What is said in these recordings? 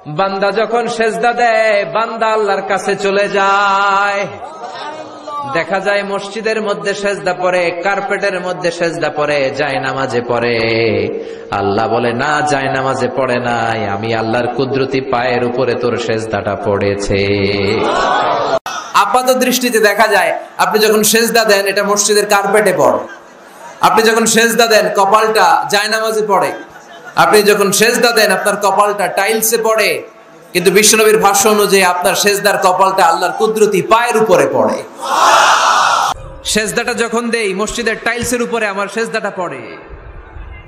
বান্দা যখন সেজদা দেয়, বান্দা আল্লাহর কাছে চলে যায়। দেখা যায় মসজিদের মধ্যে সেজদা পড়ে, কার্পেটের মধ্যে সেজদা পড়ে, জায়নামাজে পড়ে। আল্লাহ বলে, না, জায়নামাজে পড়ে নাই, আমি আল্লাহর কুদরতি পায়ের উপরে তোর সেজদাটা পড়েছে। আপাত দৃষ্টিতে দেখা যায় আপনি যখন সেজদা দেন এটা মসজিদের কার্পেটে পড়ে, আপনি যখন সেজদা দেন কপালটা জায়নামাজে পড়ে, আপনি যখন সেজদা দেন আপনার কপালটা টাইলসে পড়ে। কিন্তু বিশ্বনবীর ভাষ্য অনুযায়ী আপনার সেজদার কপালটা আল্লাহর কুদরতি পায়ের উপরে পড়ে। সেজদাটা যখন দেই মসজিদের টাইলসের উপরে আমার সেজদাটা পড়ে,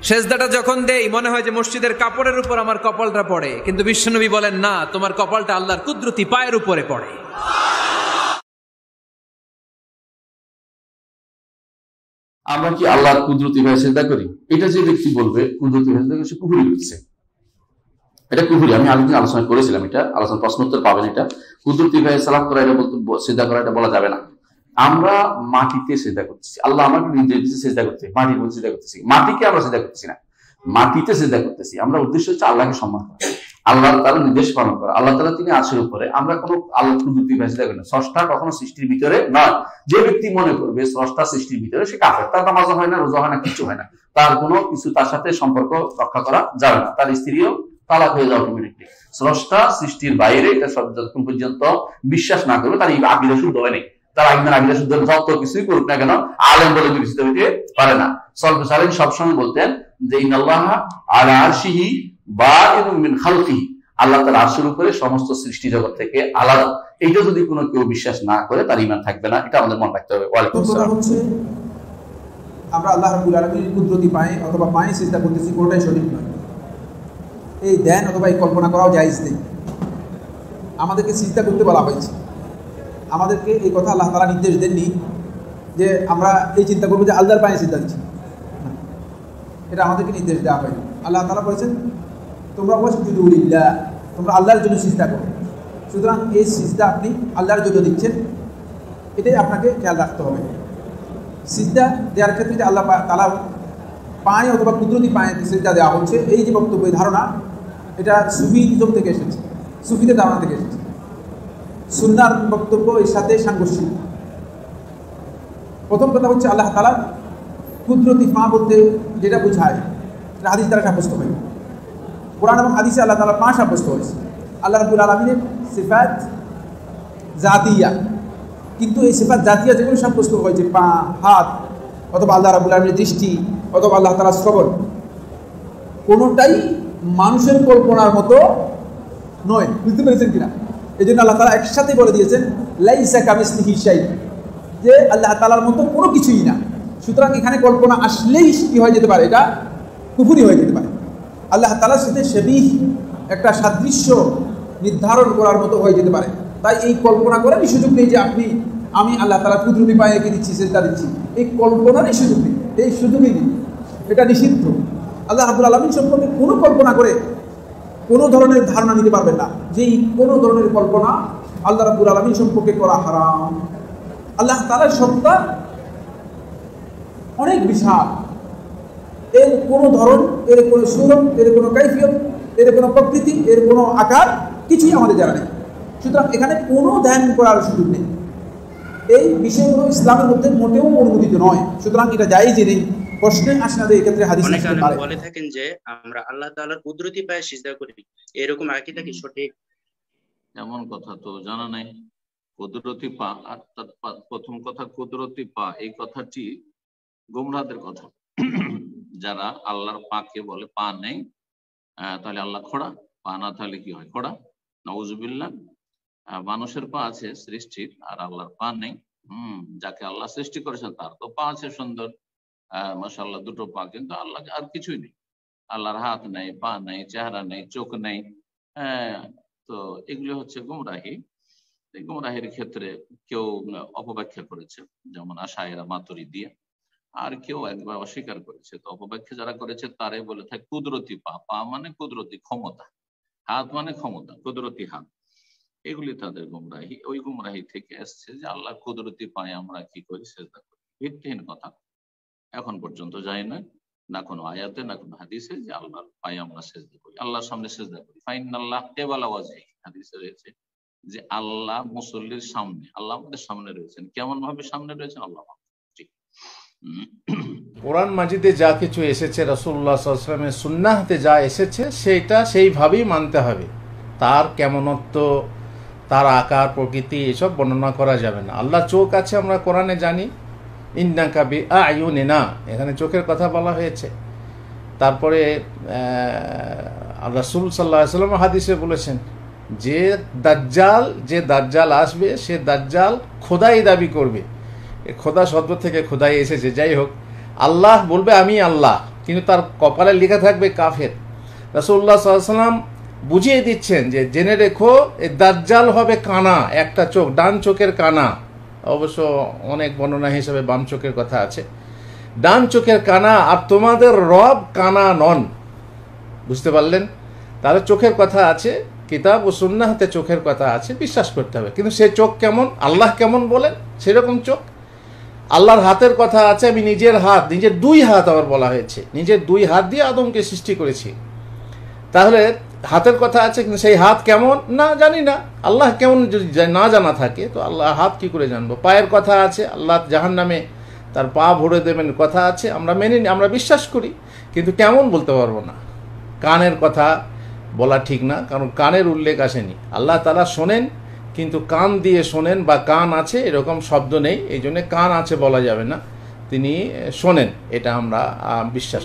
সেজদাটা যখন দেই মনে হয় যে মসজিদের কাপড়ের উপর আমার কপালটা পড়ে। কিন্তু বিশ্বনবী বলেন, না, তোমার কপালটা আল্লাহর কুদরতি পায়ের উপরে পড়ে। আমরা কি আল্লাহর কুদরতি ভাবে সেজদা করি? এটা যে ব্যক্তি বলবে কুদরতি ভাবে সেজদা সে কুফরি করছে, এটা কুফরি। আমি আগে আলোচনা করেছিলাম, এটা আলোচনা প্রশ্নোত্তর পাবেন। এটা কুদরতি ভাবে সালাম করা, এটা বলতে সেজদা করা, এটা বলা যাবে না। আমরা মাটিতে সেজদা করতেছি, আল্লাহ আমাকে নির্দেশ দিচ্ছে সেজদা করতে, মাটির মধ্যে সেজদা করতেছি। মাটিকে আমরা সেজদা করতেছি না, মাটিতে সেজদা করতেছি। আমরা উদ্দেশ্য হচ্ছে আল্লাহকে সম্মান করা, আল্লাহ তাআলার নির্দেশ পালন করা। আল্লাহ তাআলা তিনি আরশের উপরে, আমরা কোনো আল্লাহ কুদরতি ভাবে সেজদা করি না। স্রষ্টা কখনো সৃষ্টির ভিতরে নয়। যে ব্যক্তি মনে করবে স্রষ্টা সৃষ্টির ভিতরে, সে কাফের। তার নামাজ হয় না, রোজা হয় না, কিছু হয় না, তার কোনো কিছু তার সাথে সম্পর্ক রক্ষা করা যাবে না, তার স্ত্রীও তালাক হয়ে যাবে অটোমেটিকলি। স্রষ্টা সৃষ্টির বাইরে, এটা সব যতক্ষণ পর্যন্ত বিশ্বাস না করবে তার আকীদা শুদ্ধ হয় নাই। তার আকীদা শুদ্ধ যত কিছুই করুক না কেন, আলেম বলে বিবেচিত হইতে পারে না। সলফে সালেহীন সবসময় বলতেন যে ইন্নাল্লাহা আলা আরশিহি বাইনুম মিন খালকিহি, আল্লাহ তাআলা আরশের উপরে, সমস্ত সৃষ্টি জগৎ থেকে আলাদা। এইটা যদি কোনো কেউ বিশ্বাস না করে তার ঈমান থাকবে না, এটা আমাদের মনে রাখতে হবে। ওয়ালাইকুম আসসালাম। আমরা আল্লাহ রাব্বুল আলামিনের কুদরতি পায়ে অথবা পায়ে সিজদা করতেছি, কোনটাই সঠিক নয়। এই ধ্যান অথবা এই কল্পনা করাও জায়েজ নেই। আমাদেরকে সিজদা করতে বলা হয়েছে, আমাদেরকে এই কথা আল্লাহ তাআলা নির্দেশ দেননি যে আমরা এই চিন্তা করবো যে আল্লাহর পায়ে সিজদা দিচ্ছি, এটা আমাদেরকে নির্দেশ দেওয়া হয়নি। আল্লাহ তাআলা বলেছেন, তোমরা ওয়াসজুদু লিল্লাহ, তোমরা আল্লাহর জন্য সিজদা করো। সুতরাং এই সিজদা আপনি আল্লাহর জন্য দিচ্ছেন, এটাই আপনাকে খেয়াল রাখতে হবে। সিজদা দেওয়ার ক্ষেত্রে যে আল্লাহ তাআলার পায়ে অথবা কুদরতি পায়ে সিজদা দেওয়া হচ্ছে, এই যে বক্তব্য, এই ধারণা, এটা সুফিজম থেকে এসেছে, সুফিদের ধারণা থেকে এসেছে। সুন্নাহর বক্তব্য এর সাথে সাংঘর্ষিক। প্রথম কথা হচ্ছে আল্লাহ তাআলার কুদরতি পা বলতে যেটা বোঝায় সেটা হাদিস দ্বারা সাব্যস্ত হয়। কোরআন এবং হাদিসে আল্লাহ তাআলার পা সাব্যস্ত হয়েছে। আল্লাহ রাব্বুল আলামিনের সিফাত জাতিয়া, কিন্তু এই সিফাত জাতিয়া যেগুলো সাব্যস্ত হয়েছে, পা, হাত, অথবা আল্লাহ রাব্বুল আলামিনের দৃষ্টি, অথবা আল্লাহ তাআলার শ্রবণ, কোনোটাই মানুষের কল্পনার মতো নয়। বুঝতে পেরেছেন কিনা? এই জন্য আল্লাহ তাআলা একসাথে বলে দিয়েছেন লাইসা কামিসলিহি শাই, যে আল্লাহ তাআলার মতো কোনো কিছুই না। সুতরাং এখানে কল্পনা আসলেই কি হয়ে যেতে পারে, এটা কুফরি হয়ে যেতে পারে। আল্লাহ তাআলার সাথে শাবিহ, একটা সাদৃশ্য নির্ধারণ করার মতো হয়ে যেতে পারে। তাই এই কল্পনা করারই সুযোগ নেই যে আমি আল্লাহ তাআলার কুদরতি পায়ে এঁকে দিচ্ছি, সিজদা দিচ্ছি, এই কল্পনারই সুযোগ নেই, এই সুযোগই নেই, এটা নিষিদ্ধ। আল্লাহ রাব্বুল আলামিন সম্পর্কে কোনো কল্পনা করে কোনো ধরনের ধারণা নিতে পারবেন না, যেই কোনো ধরনের কল্পনা আল্লাহ রাব্বুল আলামিন সম্পর্কে করা হারাম। আল্লাহ তাআলার সত্তা অনেক বিশাল, এর কোনো ধরন, এর কোনো সুরত, এর কোনো কাইফিয়ত, এর কোনো প্রকৃতি, এর কোনো আকার কিছুই আমাদের জানা নেই। সুতরাং এখানে কোনো ধ্যান করার সুযোগ নেই। এই বিষয়গুলো ইসলামের মধ্যে মোটেও অনুমোদিত নয়। সুতরাং এটা জায়েজ নেই, প্রশ্নে আসে না যে এক্ষেত্রে হাদিস বলে থাকেন যে আমরা আল্লাহ তাআলার কুদরতি পায়ে সিজদা করি, এরকম আকীদা কি সঠিক? এমন কথা তো জানা নাই। কুদরতি পা, অর্থাৎ প্রথম কথা কুদরতি পা, এই কথাটি গোমরাহদের কথা। যারা আল্লাহর পাকে বলে পা নেই, তাহলে আল্লাহ খোড়া, পা না থাকলে কি হয়? খোড়া। নাউজুবিল্লাহ। মানুষের পা আছে সৃষ্টির, আর আল্লাহর পা নেই। যাকে আল্লাহ সৃষ্টি করেছেন তার তো পা আছে সুন্দর, মাশাআল্লাহ, দুটো পা, কিন্তু আল্লাহ আর কিছুই নেই। আল্লাহর হাত নেই, পা নেই, চেহারা নেই, চোখ নেই। তো এগুলো হচ্ছে গুমরাহি। এই গুমরাহির ক্ষেত্রে কেউ অপব্যাখ্যা করেছে, যেমন আশায়েরা, মাতুরিদিয়া, আর কেউ একবার অস্বীকার করেছে। তো অপব্যাখ্যা যারা করেছে তারাই বলে থাকে কুদরতি পা, পা মানে কুদরতি ক্ষমতা, হাত মানে ক্ষমতা, কুদরতি হাত। এগুলি তাদের গুমরাহি। ওই গুমরাহি থেকে এসছে যে আল্লাহ কুদরতি পায়ে আমরা কি করি? সেজদা করি। ভিত্তিহীন কথা, এখন পর্যন্ত যায় না। না কোনো আয়াতে না কোনো হাদিসে যে আল্লাহর পায়ে আমরা সেজদা করি, আল্লাহর সামনে সেজদা করি। ফাইনাল্লাহ কেবালা ওয়াজহি, হাদিসে রয়েছে যে আল্লাহ মুসল্লির সামনে, আল্লাহ আমাদের সামনে রয়েছেন। কেমন ভাবে সামনে রয়েছেন আল্লাহ? কোরআন মাজিদে যা কিছু এসেছে, রাসূলুল্লাহ সাল্লাল্লাহু আলাইহি ওয়াসাল্লামের সুন্নাহতে যা এসেছে সেটা সেইভাবেই মানতে হবে। তার কেমনত্ব, তার আকার প্রকৃতি এসব বর্ণনা করা যাবে না। আল্লাহ চোখ আছে আমরা কোরআনে জানি, ইন্নাকা বিআয়ুনিনা, এখানে চোখের কথা বলা হয়েছে। তারপরে রাসূল সাল্লাল্লাহু আলাইহি ওয়াসাল্লাম হাদিসে বলেছেন যে দাজ্জাল আসবে, সে দাজ্জাল খোদাই দাবি করবে। খোদা শব্দ থেকে খোদাই এসেছে। যাই হোক, আল্লাহ বলবে আমি আল্লাহ, কিন্তু তার কপালে লেখা থাকবে কাফের। রাসূলুল্লাহ সাল্লাল্লাহু আলাইহি ওয়াসাল্লাম বুঝিয়ে দিচ্ছেন যে জেনে রেখো, এই দাজ্জাল হবে কানা, একটা চোখ, ডান চোখের কানা। অবশ্য অনেক বর্ণনা হিসেবে বাম চোখের কথা আছে। ডান চোখের কানা, আর তোমাদের রব কানা নন। বুঝতে পারলেন? তাহলে চোখের কথা আছে, কিতাব ও সুন্নাহতে চোখের কথা আছে, বিশ্বাস করতে হবে। কিন্তু সে চোখ কেমন, আল্লাহ কেমন বলেন সেরকম চোখ। আল্লাহর হাতের কথা আছে, আমি নিজের হাত, নিজের দুই হাত আবার বলা হয়েছে, নিজের দুই হাত দিয়ে আদমকে সৃষ্টি করেছি। তাহলে হাতের কথা আছে, কিন্তু সেই হাত কেমন না জানি না। আল্লাহ কেমন যদি না জানা থাকে তো আল্লাহ হাত কি করে জানবো? পায়ের কথা আছে, আল্লাহ জাহান্নামে তার পা ভরে দেবেন কথা আছে, আমরা মেনে নিই, আমরা বিশ্বাস করি, কিন্তু কেমন বলতে পারবো না। কানের কথা বলা ঠিক না, কারণ কানের উল্লেখ আসেনি। আল্লাহ তাআলা শোনেন, কিন্তু কান দিয়ে শোনেন বা কান আছে এরকম শব্দ নেই, এই জন্য কান আছে বলা যাবে না। তিনি শোনেন, এটা আমরা বিশ্বাস